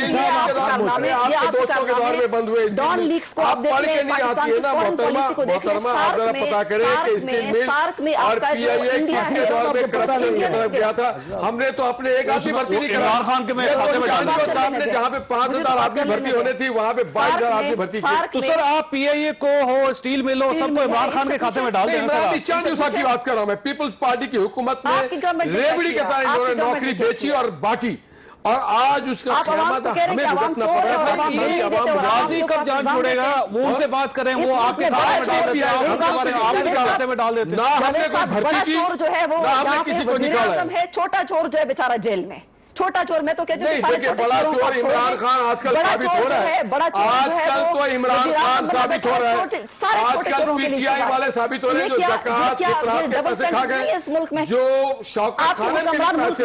दौर में बंद हुए डॉन लीक्स को आप पढ़ के नहीं आती है ना मोहतरमा, आप जरा पता करें कि स्टील मिल और पीआईए किसके दौर में करप्शन की तरफ गया था। हमने तो अपने एक आदमी भर्ती नहीं करा, खान के साहब ने जहाँ पे 5,000 आदमी भर्ती होने थी, वहाँ पे 22,000 आदमी भर्ती की। तो सर आप पीआईए को हो, स्टील मिल हो, सबको इमरान खान के खाते में डाल दें। चांडियो साहब की बात कर रहा हूं मैं। पीपल्स पार्टी की हुकूमत में रेवड़ी के तरह इन्होंने नौकरी बेची और बांटी। और आज उसका क़यामत हमें भुगतना पड़ रहा है। गाजी कब जान छोड़ेगा, वो उनसे बात करें, वो आपके खाते में डाल देते हैं, आपके खाते में डाल देते हैं। ना हमने कोई भर्ती की, जो है वो ना हमने किसी को निकाला है। छोटा चोर जो है बेचारा जेल में, छोटा चोर। मैं तो कहती हूँ देखिए, बड़ा चोर इमरान खान आजकल साबित हो रहा है। आजकल तो इमरान खान साबित हो रहा है, आजकल पीटीआई वाले साबित हो रहे हैं जो ज़कात फितरात के पैसे खा गए, जो शौकत खान के पैसे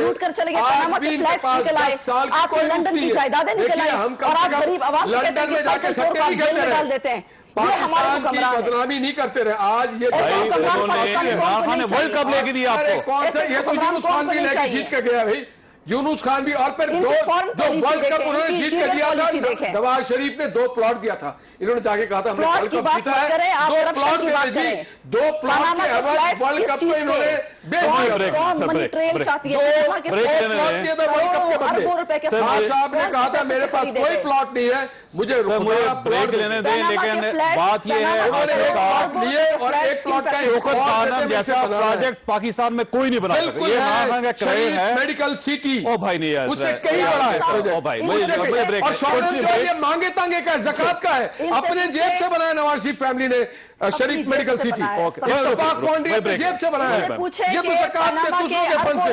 आज भी इनके पास 10 साल की कोई मुक्ति है। देखिए, हम कम से कम लंदन में जाके सट्टे नहीं खेलते रहे, पाकिस्तान की बदनामी नहीं करते रहे। आज ये इमरान खान ने वर्ल्ड कप लेके दिया आपको, कौन सा, ये तो यूनुस खान भी लेके जीत के गया भाई, यूनुस खान भी। और फिर जो वर्ल्ड कप उन्होंने जीत के दिया था, नवाज शरीफ ने 2 प्लॉट दिया था, इन्होंने जाके कहा था हमने वर्ल्ड कप जीता है, 2 प्लॉट दे दीजिए, 2 प्लॉट के एवज वर्ल्ड कप को इन्होंने बेच दिया। ब्रेक साहब ने कहा था मेरे पास कोई प्लॉट नहीं है, मुझे ब्रेक लेने दें, लेकिन बात यह है लिए और एक प्लॉट का जैसा प्रोजेक्ट पाकिस्तान में कोई नहीं बना सकता। ये मेडिकल सिटी ओ भाई नहीं यार, उससे कहीं बड़ा है। ओ भाई और शौकत जो है ये मांगे तांगे का ज़कात का है, अपने जेब से बनाया नवाज शरीफ फैमिली ने शरीफ मेडिकल सिटी, इत्तेफाक फाउंडेशन जेब से बनाया है। ये तो ज़कात के दूसरों के फंड से,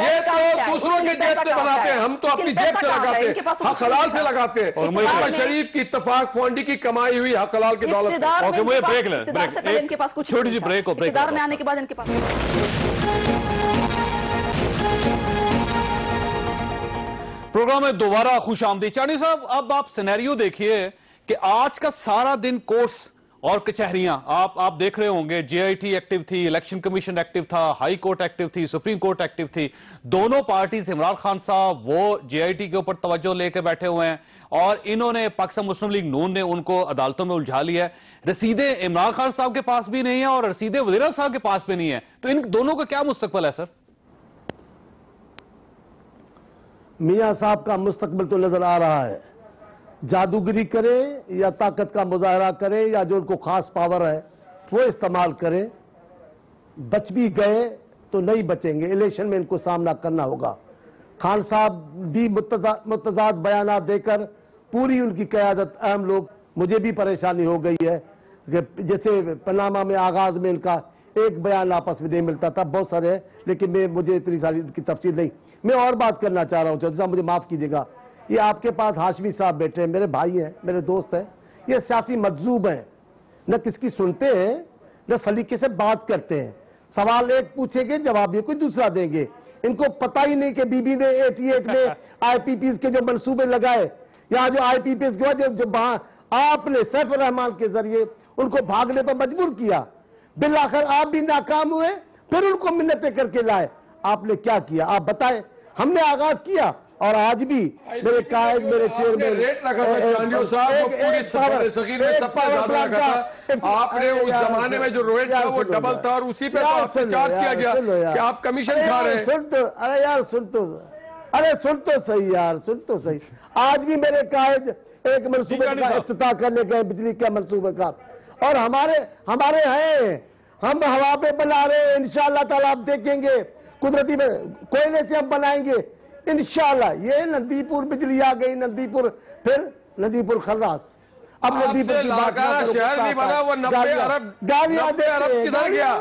ये तो दूसरों के जेब से बनाते हैं, हम तो अपनी जेब से लगाते हैं, हक हलाल से लगाते हैं। नवाज शरीफ की इत्तेफाक फाउंडेशन की कमाई हुई हक हलाल की दौलत से। ओके, मुझे ब्रेक लें, इनके पास कुछ छोटी सी ब्रेक हो, ब्रेक में आने के बाद इनके पास। प्रोग्राम में दोबारा खुश आमदी। चांदी साहब, अब आप सिनेरियो देखिए कि आज का सारा दिन कोर्ट्स और कचहरियां आप देख रहे होंगे, जेआईटी एक्टिव थी, इलेक्शन कमीशन एक्टिव था, हाई कोर्ट एक्टिव थी, सुप्रीम कोर्ट एक्टिव थी। दोनों पार्टीज, इमरान खान साहब वो जेआईटी के ऊपर तवज्जो लेके बैठे हुए हैं और इन्होंने पाकिस्तान मुस्लिम लीग नून ने उनको अदालतों में उलझा लिया है। रसीदें इमरान खान साहब के पास भी नहीं है और रसीदें वज़ीर साहब के पास भी नहीं है, तो इन दोनों का क्या मुस्तकबल है सर? मियां साहब का मुस्तकबिल तो नजर आ रहा है, जादूगरी करे या ताकत का मुजाहरा करे या जो उनको खास पावर है वो इस्तेमाल करे। बच भी गए तो नहीं बचेंगे, इलेक्शन में इनको सामना करना होगा। खान साहब भी मुतजाद बयान देकर पूरी उनकी क़यादत अहम लोग, मुझे भी परेशानी हो गई है कि जैसे पनामा में आगाज में इनका एक बयान आपस में नहीं मिलता था, बहुत सारे हैं, लेकिन मुझे इतनी सारी की तफसील नहीं। मैं और बात करना चाह रहा हूँ चौधरी साहब, मुझे माफ़ कीजिएगा, ये आपके पास हाशमी साहब बैठे हैं, मेरे भाई हैं, मेरे दोस्त हैं, ये सियासी मजजूब हैं, न किसकी सुनते हैं न सलीके से बात करते हैं। सवाल एक पूछेंगे जवाब ये कोई दूसरा देंगे। इनको पता ही नहीं कि बीबी ने 88 में IPPs के जो मंसूबे लगाए, या जो IPPs के जो आपने सैफ रहमान के जरिए उनको भागने पर मजबूर किया, बिलाखिर आप भी नाकाम हुए, फिर उनको मिन्नतें करके लाए। आपने क्या किया आप बताएं? हमने आगाज किया और आज भी मेरे कायद, मेरे चेयरमैन रेट रखा था चांदियो साहब को पूरी सफर सगीर में सबसे ज्यादा रखा था। आपने उस जमाने में जो रेट था वो डबल था और उसी पे तो आपसे चार्ज किया गया कि आप कमीशन खा रहे हैं। सुन तो, अरे यार सुन तो सही यार, सुन तो सही। आज भी मेरे कायद एक मंसूबे का इफ्तिताह करने गए, बिजली के मंसूबे का, और हमारे हैं, हम हवा पे बना रहे हैं। इंशाअल्लाह ताला आप देखेंगे कुदरती में कोयले से हम बनाएंगे इंशाअल्लाह। ये नंदीपुर बिजली आ गई, नंदीपुर, फिर नंदीपुर खर्रास, अब नंदीपुर की बात शहर नहीं बना, वो 90 अरब किधर गया?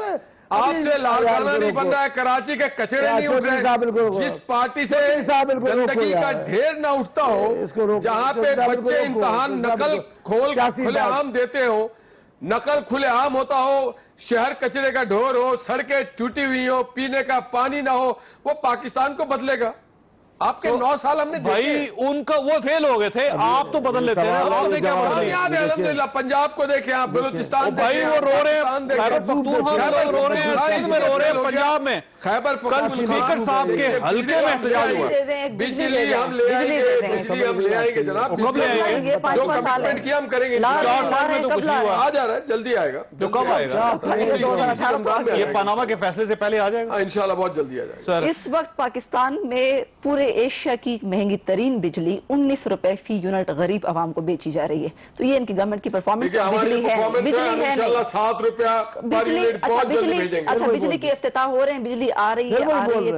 आपसे लाड़काना नहीं बन रहा है, कराची के कचरे नहीं उठ रहे। जिस पार्टी से गंदगी का ढेर ना उठता हो, जहां पे बच्चे इम्तिहान नकल खुलेआम देते हो, नकल खुलेआम होता हो, शहर कचरे का ढोर हो, सड़कें टूटी हुई हो, पीने का पानी ना हो, वो पाकिस्तान को बदलेगा? आपके 9 साल हमने भाई उनका वो फेल हो गए थे, आप तो बदल लेते हैं। आपसे क्या बदल लिया? अल्हम्दुलिल्लाह पंजाब को देखें आप, बलूचिस्तान भाई वो रो रहे हैं, खैबर पख्तूनख्वा में रो रहे हैं, सिंध में रो रहे हैं, पंजाब में खैबर कल स्पीकर साहब के हल्के में एहतजाज हुआ। बिजली हम ले आएंगे जनाब, कब ले आएंगे? जो कमिटमेंट किया हम करेंगे। 4 साल में तो कुछ नहीं हुआ। आ जा रहा है, जल्दी आएगा। जो कब आएगा? ये पनामा के फैसले से पहले आ जाएगा इंशाल्लाह, बहुत जल्दी आ जाएगा। इस वक्त पाकिस्तान में पूरे पूरे एशिया की महंगी तरीन बिजली 19 रुपए फी यूनिट गरीब आवाम को बेची जा रही है। तो ये इनकी गवर्नमेंट की परफॉर्मेंस बिजली है 7 रुपया बिजली के इफ्तिताह हो रहे हैं, बिजली आ रही है,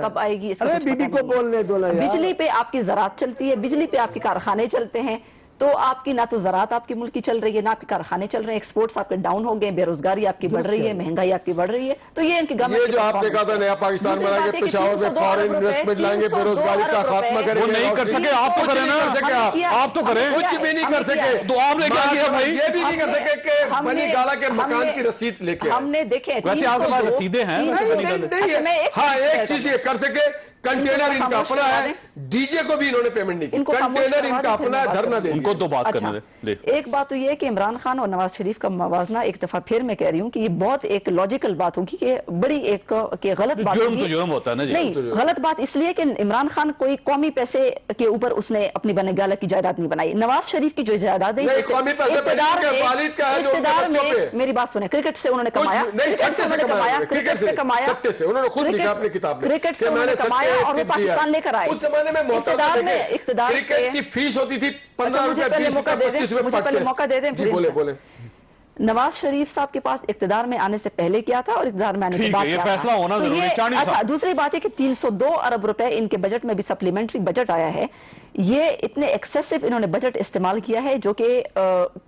कब आएगी बीबी को बोलने दो ना यार। बिजली पे आपकी ज़राअत चलती है, बिजली पे आपके कारखाने चलते हैं, तो आपकी ना तो ज़राअत आपके मुल्क की चल रही है, ना आपके कारखाने चल रहे हैं, एक्सपोर्ट्स आपके डाउन हो गए, बेरोजगारी आपकी बढ़ रही है, महंगाई आपकी बढ़ रही है। तो ये इनकी गवर्नमेंट, ये जो आपने कहा था नया पाकिस्तान बनाएंगे, पेशावर में फॉरेन इन्वेस्टमेंट लाएंगे, बेरोजगारी का खात्मा करेंगे, वो नहीं कर सके, आप तो करें ना, आप तो करें, कुछ भी नहीं कर सके। तो आपने क्या किया भाई? ये भी नहीं कर सके कि बनी गाला के मकान की रसीद लेके हमने देखे, वैसे आपके पास रसीदें हैं? हाँ, एक चीज ये कर सके, कंटेनर इनका अपना है, डीजे को भी इन्होंने पेमेंट नहीं की, कंटेनर इनका अपना है, धरना दे उनको तो बात करने दे। एक बात तो ये कि इमरान खान और नवाज शरीफ का मवाजना, एक दफा फिर मैं कह रही हूँ कि ये बहुत एक लॉजिकल बात होगी कि बड़ी एक गलत बात होगी। तो जुर्म होता है ना जी। नहीं, गलत बात इसलिए कि इमरान खान कोई कौमी पैसे के ऊपर उसने अपनी बनेगाला की जायदाद नहीं बनाई। नवाज शरीफ की जो जायदाद है मेरी बात सुने, क्रिकेट से उन्होंने कमाया, क्रिकेट से कमाया, क्रिकेट से उन्होंने कमाया और वो पाकिस्तान लेकर आए। उस जमाने में इक़्तिदार क्रिकेट की फीस होती थी 15 रुपए, 20 रुपए, 25 रुपए। मुझे पहले मौका दे दें। बोले। नवाज शरीफ साहब के पास इक़्तिदार में आने से पहले क्या था और इक़्तिदार में आने के बाद क्या था, फैसला होना जरूरी है। अच्छा, दूसरी बात है कि 302 अरब रुपए इनके बजट में भी सप्लीमेंट्री बजट आया है। ये इतने एक्सेसिव इन्होंने बजट इस्तेमाल किया है जो कि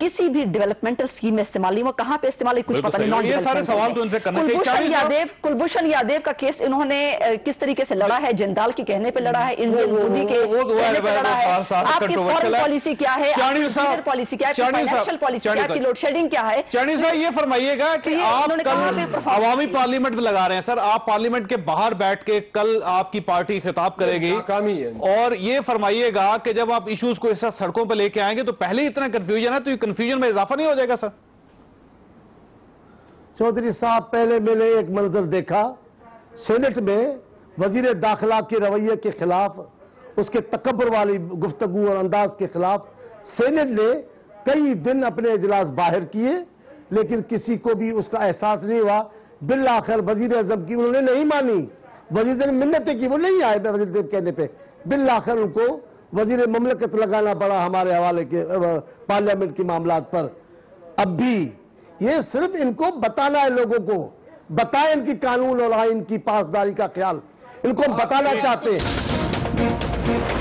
किसी भी डेवलपमेंटल स्कीम में इस्तेमाल नहीं हुआ। कहां पे इस्तेमाल है कुछ पता नहीं। ये सारे सवाल तो इनसे करना चाहिए। कुलभूषण यादव का केस इन्होंने किस तरीके से लड़ा है, जिंदाल के कहने पे लड़ा है, इंडियन मोदी के कहने पे लड़ा है। आपकी फॉरेन पॉलिसी क्या है, पॉलिसी क्या है, फाइनेंशियल पॉलिसी क्या है, लोड शेडिंग क्या है। चाणी साहब ये फरमाइएगा कि आप कल अवामी पार्लियामेंट में लगा रहे हैं, सर आप पार्लियामेंट के बाहर बैठ के कल आपकी पार्टी खिताब करेगी और ये फरमाइएगा कि जब आप इश्यूज को इस सड़कों पर लेके आएंगे तो पहले इतना कंफ्यूजन है, तो ये कंफ्यूजन में इजाफा नहीं हो जाएगा सर? चौधरी साहब, पहले मैंने एक मंजर देखा सेनेट में वजीर दाखिला के रवैये के खिलाफ, उसके तकब्बुर वाली गुफ्तगू और अंदाज के खिलाफ सेनेट ने कई दिन अपने इजलास बाहर किए, लेकिन किसी को भी उसका एहसास नहीं हुआ। बिल आखिर वजीर आजम की उन्होंने नहीं मानी, वजीर ने मिन्नतें की, वो नहीं आए वजीर साहब कहने पे। बिल आखिर उनको वजीर ममलकत लगाना पड़ा हमारे हवाले के पार्लियामेंट के मामलात पर। अब भी ये सिर्फ इनको बताना है, लोगों को बताएं इनकी कानून और आइन की पासदारी का ख्याल, इनको बताना चाहते हैं।